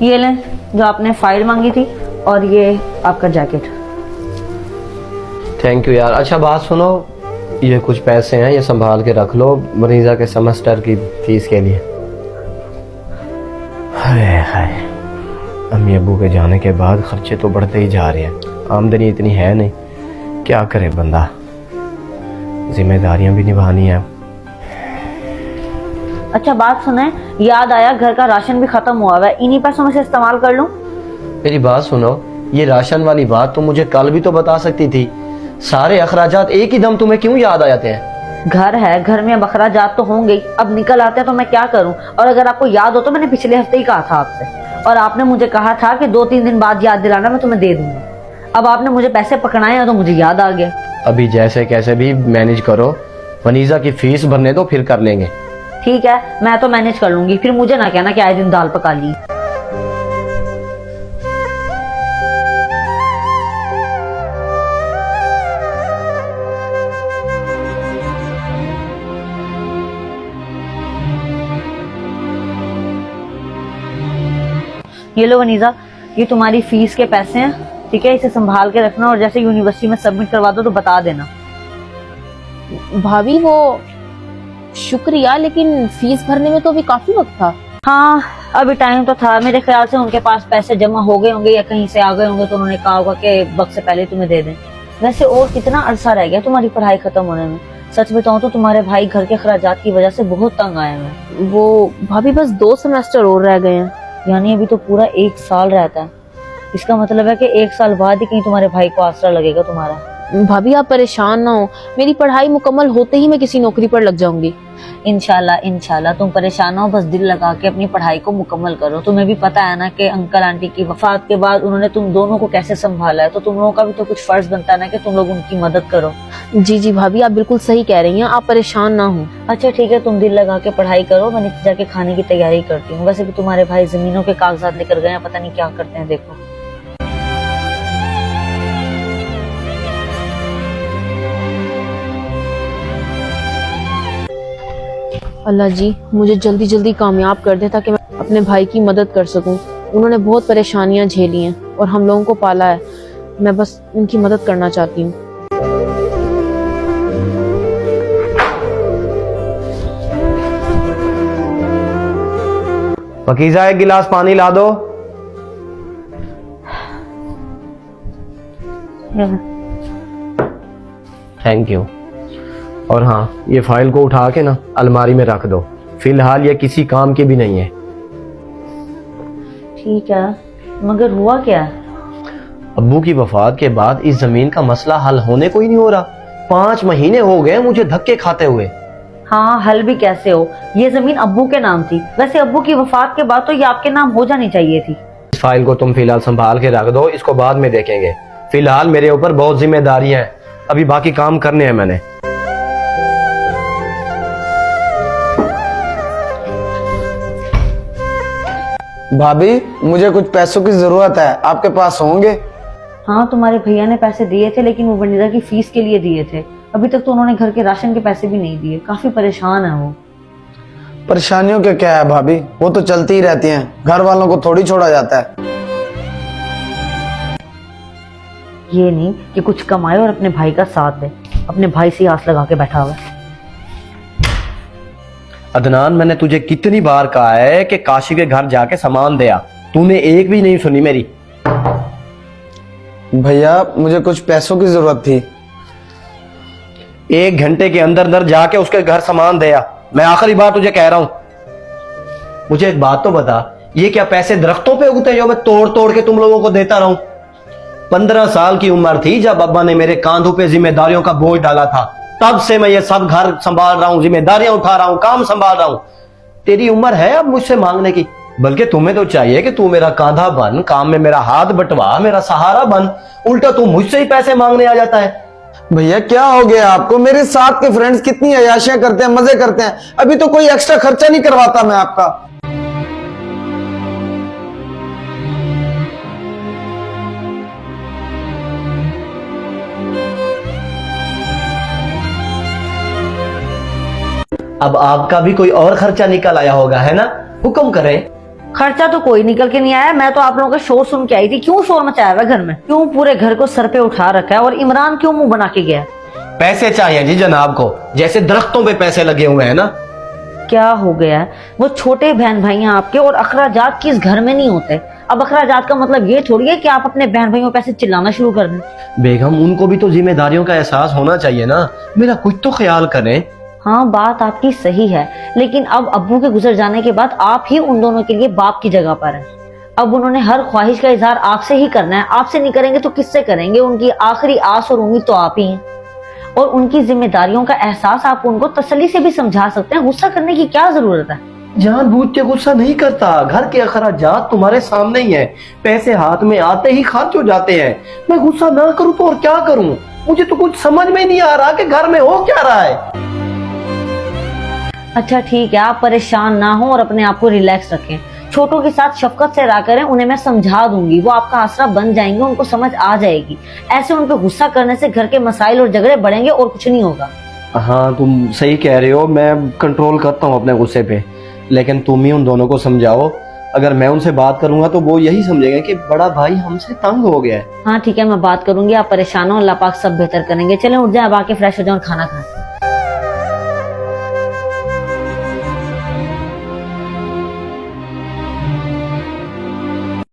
ये लें जो आपने फाइल मांगी थी, और ये आपका जैकेट। थैंक यू यार। अच्छा बात सुनो, ये कुछ पैसे हैं, ये संभाल के रख लो मनीजा के सेमेस्टर की फीस के लिए। हाय हाय, अम्मी अब्बू के जाने के बाद खर्चे तो बढ़ते ही जा रहे हैं, आमदनी इतनी है नहीं, क्या करे बंदा, जिम्मेदारियां भी निभानी है। अच्छा बात सुने, याद आया घर का राशन भी खत्म हुआ है, इन्हीं पैसों में से इस्तेमाल कर लूं? मेरी बात सुनो, ये राशन वाली बात तुम मुझे कल भी तो बता सकती थी, सारे अखराजात एक ही दम तुम्हें क्यों याद आ जाते हैं? घर है, घर में अब अखराजात तो होंगे ही, अब निकल आते हैं तो मैं क्या करूं। और अगर आपको याद हो तो मैंने पिछले हफ्ते ही कहा था आपसे, और आपने मुझे कहा था कि 2-3 दिन बाद याद दिलाना, मैं तुम्हें दे दूंगा। अब आपने मुझे पैसे पकड़ाए हैं तो मुझे याद आ गया। अभी जैसे कैसे भी मैनेज करो, मनीजा की फीस भरने दो, फिर कर लेंगे। ठीक है, मैं तो मैनेज कर लूंगी, फिर मुझे ना कहना कि आए दिन दाल पका ली। ये लो वनीजा, ये तुम्हारी फीस के पैसे हैं, ठीक है, इसे संभाल के रखना, और जैसे यूनिवर्सिटी में सबमिट करवा दो तो बता देना। भाभी वो शुक्रिया, लेकिन फीस भरने में तो अभी काफी वक्त था। हाँ अभी टाइम तो था, मेरे ख्याल से उनके पास पैसे जमा हो गए होंगे या कहीं से आ गए होंगे, तो उन्होंने कहा होगा कि वक्त से पहले तुम्हें दे दें। वैसे और कितना अरसा रह गया तुम्हारी पढ़ाई खत्म होने में? सच बताऊं तो तुम्हारे भाई घर के खर्चात की वजह से बहुत तंग आए हैं। वो भाभी बस 2 सेमेस्टर और रह गए हैं। यानी अभी तो पूरा 1 साल रहता है, इसका मतलब है कि 1 साल बाद ही कहीं तुम्हारे भाई को आसरा लगेगा तुम्हारा। भाभी आप परेशान ना हो, मेरी पढ़ाई मुकम्मल होते ही मैं किसी नौकरी पर लग जाऊंगी। इंशाल्लाह इंशाल्लाह, तुम परेशान हो, बस दिल लगा के अपनी पढ़ाई को मुकम्मल करो। तुम्हें भी पता है ना कि अंकल आंटी की वफात के बाद उन्होंने तुम दोनों को कैसे संभाला है, तो तुम लोगों का भी तो कुछ फर्ज बनता है ना कि तुम लोग उनकी मदद करो। जी जी भाभी, आप बिल्कुल सही कह रही हैं, आप परेशान ना हो। अच्छा ठीक है, तुम दिल लगा के पढ़ाई करो, मैं नीचे जाके खाने की तैयारी करती हूँ। वैसे भी तुम्हारे भाई जमीनों के कागजात लेकर गए हैं, पता नहीं क्या करते हैं, देखो। अल्लाह जी मुझे जल्दी जल्दी कामयाब कर दे ताकि मैं अपने भाई की मदद कर सकूं। उन्होंने बहुत परेशानियां झेली हैं और हम लोगों को पाला है, मैं बस उनकी मदद करना चाहती हूँ। पकीजा एक गिलास पानी ला दो। Thank you. और हाँ, ये फाइल को उठा के ना अलमारी में रख दो, फिलहाल ये किसी काम की भी नहीं है। ठीक है, मगर हुआ क्या? अब्बू की वफात के बाद इस जमीन का मसला हल होने को ही नहीं हो रहा। 5 महीने हो गए मुझे धक्के खाते हुए। हाँ, हल भी कैसे हो, ये जमीन अब्बू के नाम थी। वैसे अब्बू की वफात के बाद तो ये आपके नाम हो जानी चाहिए थी। इस फाइल को तुम फिलहाल संभाल के रख दो, इसको बाद में देखेंगे। फिलहाल मेरे ऊपर बहुत जिम्मेदारी है, अभी बाकी काम करने हैं मैंने। भाभी मुझे कुछ पैसों की जरूरत है, आपके पास होंगे? हाँ, तुम्हारे भैया ने पैसे दिए थे, लेकिन वो वनीजा की फीस के लिए दिए थे। अभी तक तो उन्होंने घर के राशन के पैसे भी नहीं दिए, काफी परेशान है वो। परेशानियों के क्या है भाभी, वो तो चलती ही रहती हैं, घर वालों को थोड़ी छोड़ा जाता है। ये नहीं कि कुछ कमाए और अपने भाई का साथ दे, अपने भाई से आस लगा के बैठा हुआ है। अदनान, मैंने तुझे कितनी बार कहा है कि काशी के घर जाके सामान दे आ, तूने एक भी नहीं सुनी मेरी। भैया मुझे कुछ पैसों की जरूरत थी। 1 घंटे के अंदर अंदर जाके उसके घर सामान दे आ, मैं आखिरी बार तुझे कह रहा हूं। मुझे एक बात तो बता, ये क्या पैसे दरख्तों पे उगते जो मैं तोड़ तोड़ के तुम लोगों को देता रहूं? 15 साल की उम्र थी जब अब्बा ने मेरे कांधों पे जिम्मेदारियों का बोझ डाला था, तब से मैं ये सब घर संभाल रहा हूं, जिम्मेदारियां उठा रहा हूं, काम संभाल रहा हूं। तेरी उम्र है अब मुझसे मांगने की? बल्कि तुम्हें तो चाहिए कि तू मेरा कांधा बन, काम में मेरा हाथ बंटवा, मेरा सहारा बन। उल्टा तू मुझसे ही पैसे मांगने आ जाता है। भैया क्या हो गया आपको? मेरे साथ के फ्रेंड्स कितनी अयाशियां करते हैं, मजे करते हैं, अभी तो कोई एक्स्ट्रा खर्चा नहीं करवाता मैं आपका। अब आपका भी कोई और खर्चा निकल आया होगा, है ना? हुक्म करें। खर्चा तो कोई निकल के नहीं आया। मैं तो आप लोगों का शोर सुन के आई थी। क्यों शोर मचाया हुआ है घर में? क्यों पूरे घर को सर पे उठा रखा है? और इमरान क्यों मुंह बना के गया? पैसे चाहिए जी जनाब को, जैसे दरख्तों पे पैसे लगे हुए हैं ना। क्या हो गया? वो छोटे बहन भाई हैं आपके, और अखराजात किस घर में नहीं होते। अब अखराजात का मतलब ये थोड़ी है कि आप अपने बहन भाइयों पे पैसे चिल्लाना शुरू कर दें। बेगम, उनको भी तो जिम्मेदारियों का एहसास होना चाहिए ना, मेरा कुछ तो ख्याल करें। हाँ, बात आपकी सही है, लेकिन अब अब्बू के गुजर जाने के बाद आप ही उन दोनों के लिए बाप की जगह पर हैं। अब उन्होंने हर ख्वाहिश का इजहार आपसे ही करना है। आपसे नहीं करेंगे तो किससे करेंगे? उनकी आखिरी आस और उम्मीद तो आप ही हैं। और उनकी जिम्मेदारियों का एहसास आप उनको तसल्ली से भी समझा सकते हैं। गुस्सा करने की क्या जरूरत है? जानबूझ के गुस्सा नहीं करता, घर के अखराजात तुम्हारे सामने ही है, पैसे हाथ में आते ही खर्च हो जाते हैं। मैं गुस्सा ना करूं तो और क्या करूं? मुझे तो कुछ समझ में नहीं आ रहा कि घर में हो क्या रहा है। अच्छा ठीक है, आप परेशान ना हो और अपने आप को रिलैक्स रखें। छोटों के साथ शफकत से रहा करें, उन्हें मैं समझा दूंगी, वो आपका आसरा बन जाएंगे, उनको समझ आ जाएगी। ऐसे उन पे गुस्सा करने से घर के मसाइल और झगड़े बढ़ेंगे और कुछ नहीं होगा। हाँ, तुम सही कह रहे हो, मैं कंट्रोल करता हूँ अपने गुस्से पे, लेकिन तुम ही उन दोनों को समझाओ। अगर मैं उनसे बात करूंगा तो वो यही समझेंगे कि बड़ा भाई हमसे तंग हो गया है। हाँ ठीक है, मैं बात करूंगी, आप परेशान हो, अल्लाह पाक सब बेहतर करेंगे। चलें उठ जाए, अब आके फ्रेश हो जाओ और खाना खाएं।